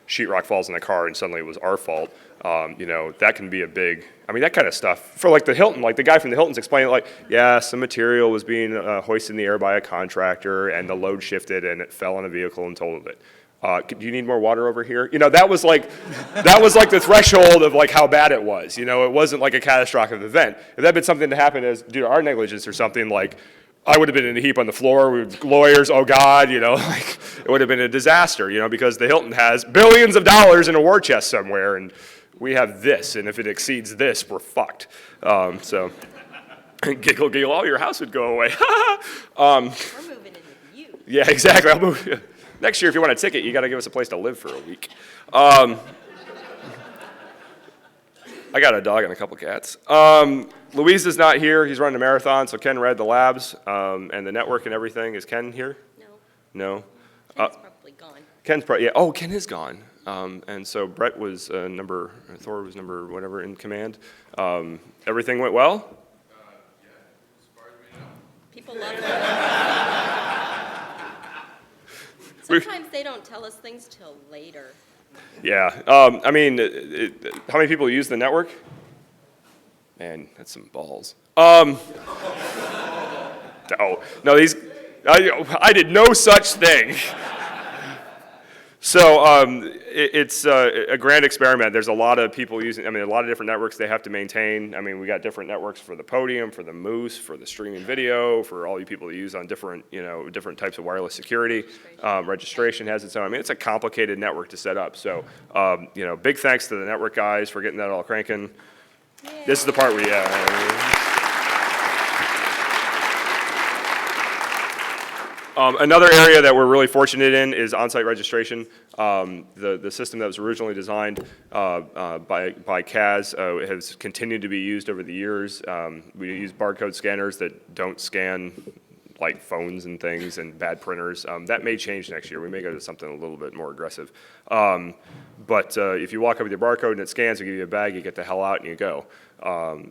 sheetrock falls in the car and suddenly it was our fault. That can be a big, that kind of stuff. For like the Hilton, like the guy from the Hilton's explaining some material was being hoisted in the air by a contractor and the load shifted and it fell on a vehicle and totaled it. Do you need more water over here? That was like the threshold of like how bad it was. It wasn't like a catastrophic event. If that had been something that happened as due to our negligence or something, like I would have been in a heap on the floor with lawyers. Oh God, it would have been a disaster. Because the Hilton has billions of dollars in a war chest somewhere, and we have this, and if it exceeds this, we're fucked. So giggle, giggle, all your house would go away. We're moving in with you. Yeah, exactly. I'll move. Next year, if you want a ticket, you got to give us a place to live for a week. I got a dog and a couple cats. Luis is not here. He's running a marathon, so Ken read the labs and the network and everything. Is Ken here? No. No? Ken's probably gone. Ken's probably, yeah. Oh, Ken is gone. And so Brett was Thor was number whatever in command. Everything went well? Yeah, as far as we know. People love them. Sometimes they don't tell us things till later. Yeah. How many people use the network? Man, that's some balls. No, I did no such thing. So it's a grand experiment. There's a lot of people using, a lot of different networks they have to maintain. We got different networks for the podium, for the Moose, for the streaming video, for all you people to use on different, different types of wireless security. Registration has its own. It's a complicated network to set up. So, big thanks to the network guys for getting that all cranking. Yay. This is the part where, another area that we're really fortunate in is on-site registration. The system that was originally designed by CAS has continued to be used over the years. We use barcode scanners that don't scan like phones and things and bad printers. That may change next year. We may go to something a little bit more aggressive. But if you walk up with your barcode and it scans, we give you a bag, you get the hell out and you go.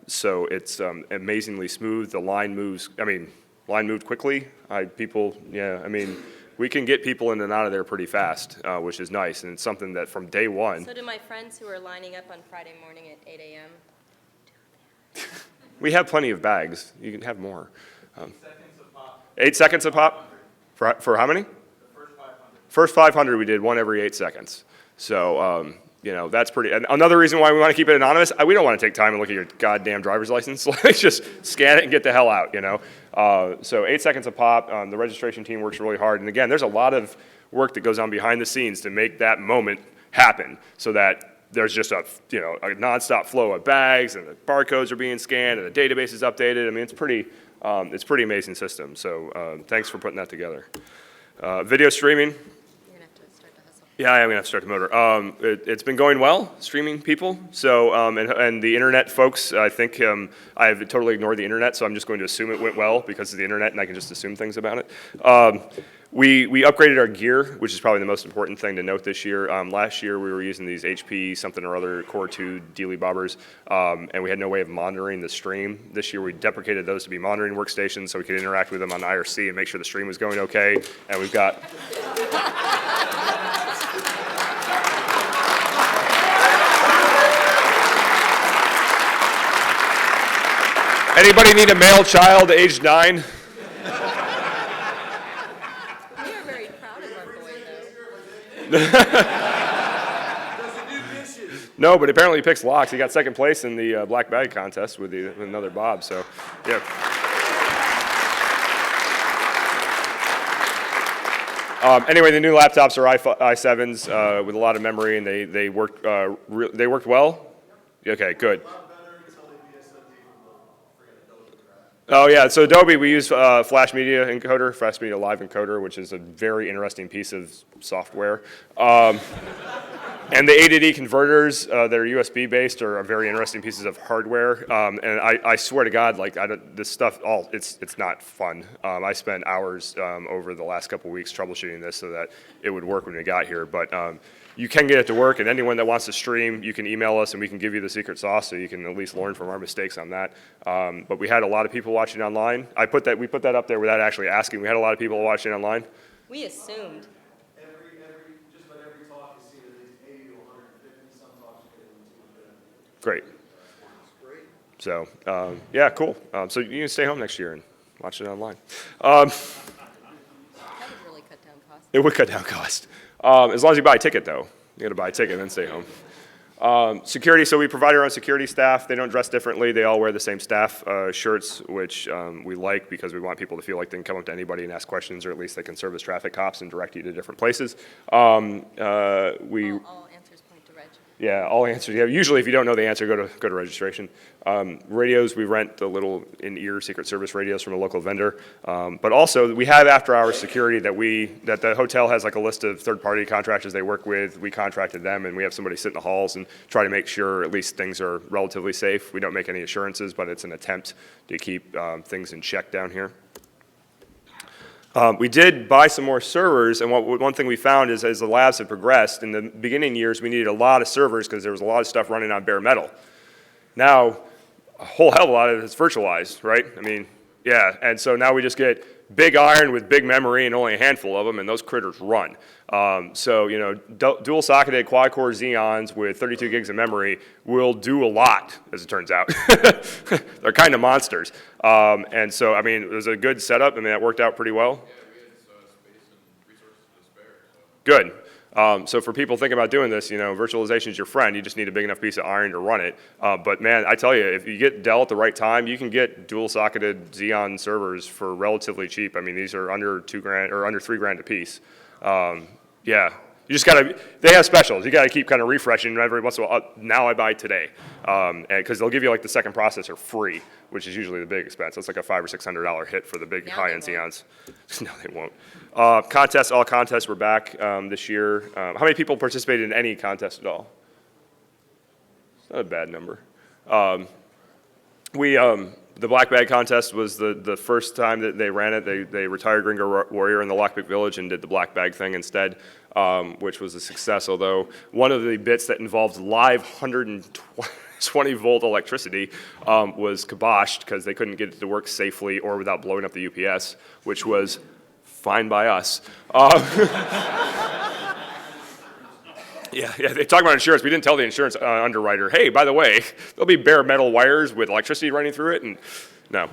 So it's amazingly smooth. The line moves, line moved quickly. We can get people in and out of there pretty fast, which is nice, and it's something that from day one. So do my friends who are lining up on Friday morning at 8 a.m. We have plenty of bags. You can have more. 8 seconds a pop. 8 seconds a pop? For how many? The first 500. First 500 we did one every 8 seconds. So that's pretty. And another reason why we want to keep it anonymous, we don't want to take time and look at your goddamn driver's license. Like, just scan it and get the hell out, So 8 seconds a pop. The registration team works really hard. And again, there's a lot of work that goes on behind the scenes to make that moment happen so that there's just a nonstop flow of bags and the barcodes are being scanned and the database is updated. I mean, it's pretty amazing system. So thanks for putting that together. Video streaming. You're gonna have to start the hustle. Yeah, I'm gonna have to start the motor. It's been going well, streaming people. So, and the internet folks, I think I've totally ignored the internet, so I'm just going to assume it went well because of the internet, and I can just assume things about it. We upgraded our gear, which is probably the most important thing to note this year. Last year we were using these HP something or other Core 2 dealy bobbers, and we had no way of monitoring the stream. This year we deprecated those to be monitoring workstations so we could interact with them on IRC and make sure the stream was going okay. And we've got... Anybody need a male child aged 9? We are very proud of our boy, though. No, but apparently he picks locks. He got second place in the black bag contest with another Bob. So, yeah. Anyway, the new laptops are i7s with a lot of memory, and they worked well. Okay, good. Oh yeah, so Adobe, we use Flash Media Encoder, Flash Media Live Encoder, which is a very interesting piece of software. And the A to D converters that are USB based are very interesting pieces of hardware. And I swear to God, like this stuff, it's not fun. I spent hours over the last couple weeks troubleshooting this so that it would work when we got here. But you can get it to work, and anyone that wants to stream, you can email us and we can give you the secret sauce so you can at least learn from our mistakes on that. But we had a lot of people watching online. We put that up there without actually asking. We had a lot of people watching online. We assumed. Just about every talk is seen at least 80 to 150. Some talks get into 200. Great. Great. So, yeah, cool. So you can stay home next year and watch it online. That would really cut down costs. It would cut down cost. As long as you buy a ticket, though. You got to buy a ticket and then stay home. Security, so we provide our own security staff. They don't dress differently. They all wear the same staff shirts, which we like because we want people to feel like they can come up to anybody and ask questions, or at least they can serve as traffic cops and direct you to different places. All answers point to reg. Yeah, all answers. Yeah, usually if you don't know the answer, go to registration. Radios, we rent the little in-ear Secret Service radios from a local vendor. But also, we have after-hours security that the hotel has like a list of third-party contractors they work with. We contracted them, and we have somebody sit in the halls and try to make sure at least things are relatively safe. We don't make any assurances, but it's an attempt to keep things in check down here. We did buy some more servers, and one thing we found is as the labs have progressed, in the beginning years we needed a lot of servers because there was a lot of stuff running on bare metal. Now, a whole hell of a lot of it is virtualized, right? I mean, yeah, and so now we just get big iron with big memory and only a handful of them, and those critters run. So, dual socketed quad-core Xeons with 32 gigs of memory will do a lot, as it turns out. They're kind of monsters. And so, I mean, it was a good setup. I mean, that worked out pretty well. Yeah, we had space and resources to spare. So. Good. So for people thinking about doing this, virtualization is your friend. You just need a big enough piece of iron to run it. But man, I tell you, if you get Dell at the right time, you can get dual-socketed Xeon servers for relatively cheap. I mean, these are under $2,000 or under $3,000 a piece. Yeah, you just gotta. They have specials. You gotta keep kind of refreshing every once in a while. Now I buy today, because they'll give you like the second processor free, which is usually the big expense. It's like a $500 or $600 hit for the big Now high-end they won't. Xeons. No, they won't. All contests were back this year. How many people participated in any contest at all? It's not a bad number. The Black Bag contest was the first time that they ran it. They retired Gringo Warrior in the Lockpick Village and did the Black Bag thing instead, which was a success, although one of the bits that involved live 120-volt electricity was kiboshed because they couldn't get it to work safely or without blowing up the UPS, which was fine by us. Yeah, they talk about insurance. We didn't tell the insurance underwriter, hey, by the way, there'll be bare metal wires with electricity running through it, and no.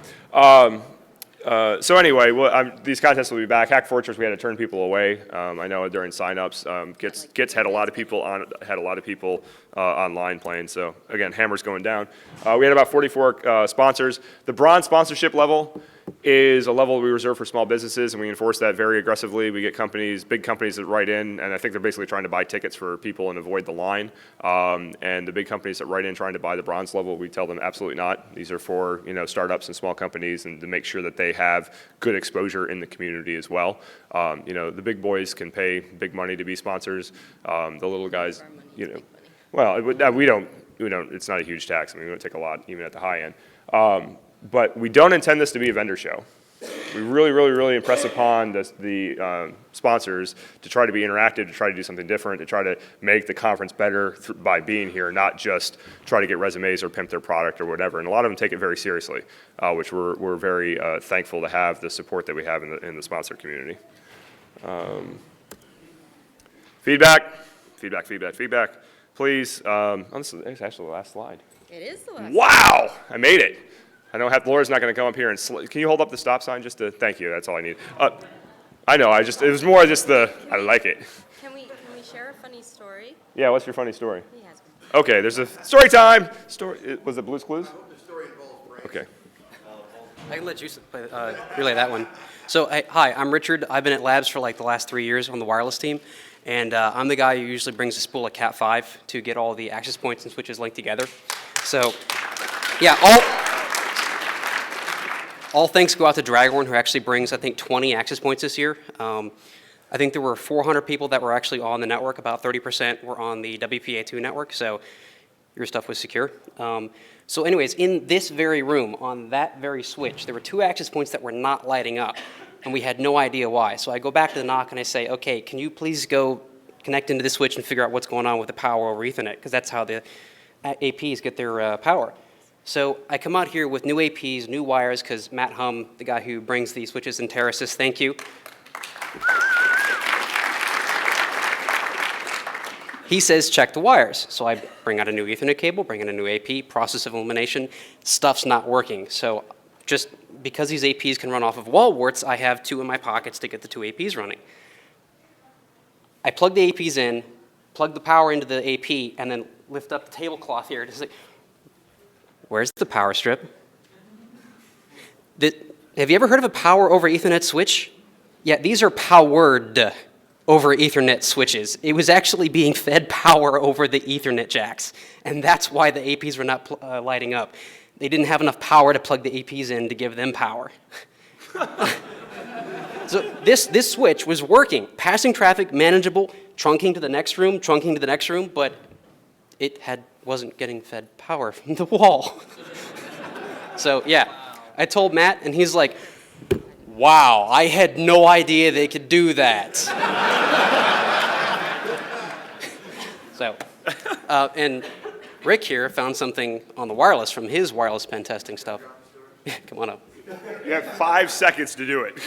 So anyway, well, these contests will be back. Hack Fortress, we had to turn people away. I know during signups, Gits had a lot of people online playing. So again, hammer's going down. We had about 44 sponsors. The bronze sponsorship level is a level we reserve for small businesses, and we enforce that very aggressively. We get companies, big companies that write in, and I think they're basically trying to buy tickets for people and avoid the line. And the big companies that write in trying to buy the bronze level, we tell them absolutely not. These are for startups and small companies, and to make sure that they have good exposure in the community as well. The big boys can pay big money to be sponsors. The little guys, well, we don't. It's not a huge tax. I mean, we don't take a lot even at the high end. But we don't intend this to be a vendor show. We really impress upon the sponsors to try to be interactive, to try to do something different, to try to make the conference better by being here, not just try to get resumes or pimp their product or whatever. And a lot of them take it very seriously, which we're very thankful to have the support that we have in the sponsor community. Feedback. Please. This is actually the last slide. It is the last. Wow, I made it. I know Laura's not going to come up here and, can you hold up the stop sign just to, thank you, that's all I need. I know, it was more just I like it. Can we share a funny story? Yeah, what's your funny story? He has one. Okay, there's a story time. Was it Blue's Clues? The story involves brands. Okay. I can let you relay that one. So, hi, I'm Richard. I've been at Labs for like the last 3 years on the wireless team, and I'm the guy who usually brings a spool of Cat5 to get all the access points and switches linked together. So, yeah, all thanks go out to Draghorn, who actually brings, I think, 20 access points this year. I think there were 400 people that were actually on the network. About 30% were on the WPA2 network, so your stuff was secure. So anyways, in this very room, on that very switch, there were 2 access points that were not lighting up, and we had no idea why. So I go back to the NOC and I say, okay, can you please go connect into this switch and figure out what's going on with the power over Ethernet, because that's how the APs get their power. So I come out here with new APs, new wires, because Matt Hum, the guy who brings the switches in Terra, says thank you. He says check the wires. So I bring out a new Ethernet cable, bring in a new AP, process of elimination. Stuff's not working. So just because these APs can run off of wall warts, I have 2 in my pockets to get the 2 APs running. I plug the APs in, plug the power into the AP, and then lift up the tablecloth here to say, where's the power strip? Have you ever heard of a power over Ethernet switch? Yeah, these are powered over Ethernet switches. It was actually being fed power over the Ethernet jacks, and that's why the APs were not lighting up. They didn't have enough power to plug the APs in to give them power. So this switch was working, passing traffic, manageable, trunking to the next room, but it wasn't getting fed power from the wall. So yeah, I told Matt, and he's like, wow, I had no idea they could do that. So, and Rick here found something on the wireless from his wireless pen testing stuff. Come on up. You have 5 seconds to do it.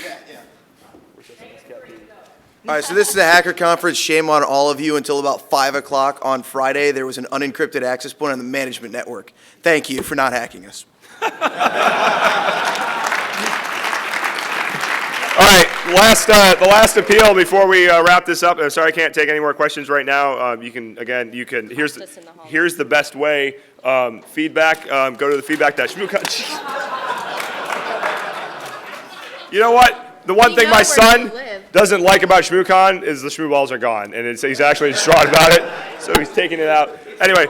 All right, so this is a hacker conference. Shame on all of you. Until about 5 o'clock on Friday, there was an unencrypted access point on the management network. Thank you for not hacking us. All right, the last appeal before we wrap this up. I'm sorry I can't take any more questions right now. Here's the best way. Feedback, go to the feedback.shmoocon. You know what? The one thing my son doesn't like about ShmooCon is the shmoo balls are gone, and he's actually distraught about it, so he's taking it out. Anyway,